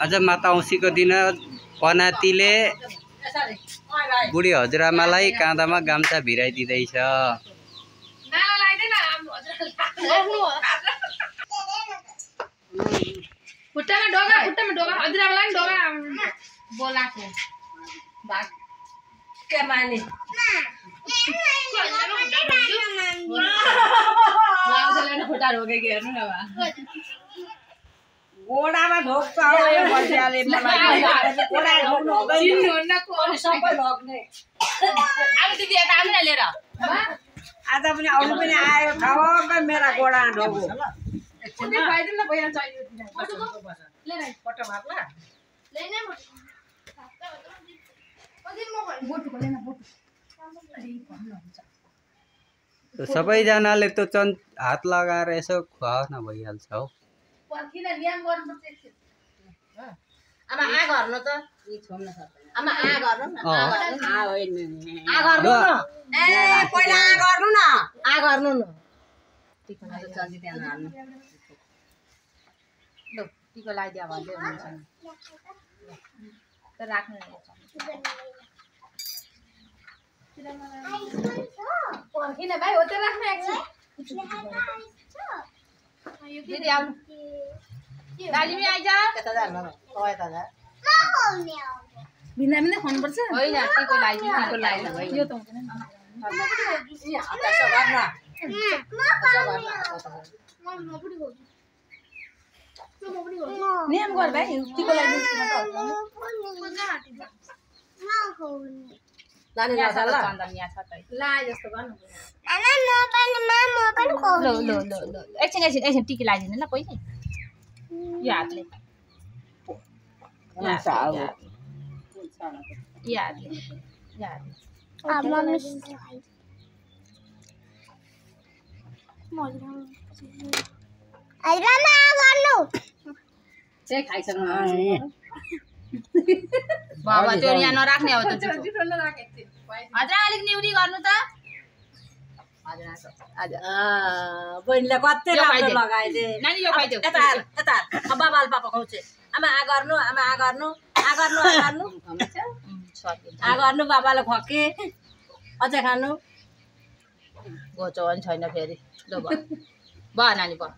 आज माता औँसीको दिन पनातीले बुढी हजुरआमालाई काँधामा गाम्छा भिराइदिँदैछ। खुट्टामा ढोका हजुरआमालाई ढोका बोलाको भाग के माने लाउजले खुट्टा ढोकेको हेर्नु न बा गोडामा ढोक्छ यो बजियाले मलाई गोडा ढोक्नु हुँदैन चिन्नु हुन्न को सबै ढोक्ने अब दिदी यता आउनु न लिएर आज पनि आउनु पनि आयो ठक्कै मेरा गोडा ढोक्यो एकछिन भाइदिन न भइहाल्छ अहिले ले न पट्टा भाग्ला लेने म अदिन म बोटुको लेन बोटु सबैजनाले त हात लगाएर यसो खुवाउन भइहाल्छ हौ। पर्खिन नियम गर्नुपर्छ एकछिन आमा आ गर्नु त यी छोड्न सक्दैन आमा आ गर्नु न आ गर्नु आ होइन आ गर्नु न ए पहिला आ गर्नु न आ गर्नु न टिको चाहिँ चल्दी त्यहाँ हाल्नु ल टिको लगाइदिया भन्दै हुन्छ त राख्नु पर्खिन भाइ हो त राख्नु एकछिन दिदी आउनु दालिमी आइज कता जानु कता जा भिन्दा भिन्दै खानुपर्छ होइन टिको लगाइदिनु यो त हुँदैन त्यसो गर्न नियम गर भाइ टिको लगाइदिनु नानी नजाला चन्दन यहाँ छ त ला जस्तो गर्नु ल एकछिन टिकी लगाइदिनु ल पहिले यो हातले खाइसक्नु बाबा त्यो यहाँ नराख्ने हो त हजुर अलिक निउरी गर्नु त बहिनीले कति राम्रो लगाइदे नानी यो खाइदेऊ यता यता बाबाले पापा खुवाउँछ आमा आ गर्नु आमा आ गर्नु आ गर्नु आ गर्नु आ गर्नु बाबाले खुवाके अझै खानु गोचो पनि छैन फेरि ल भयो नानी भयो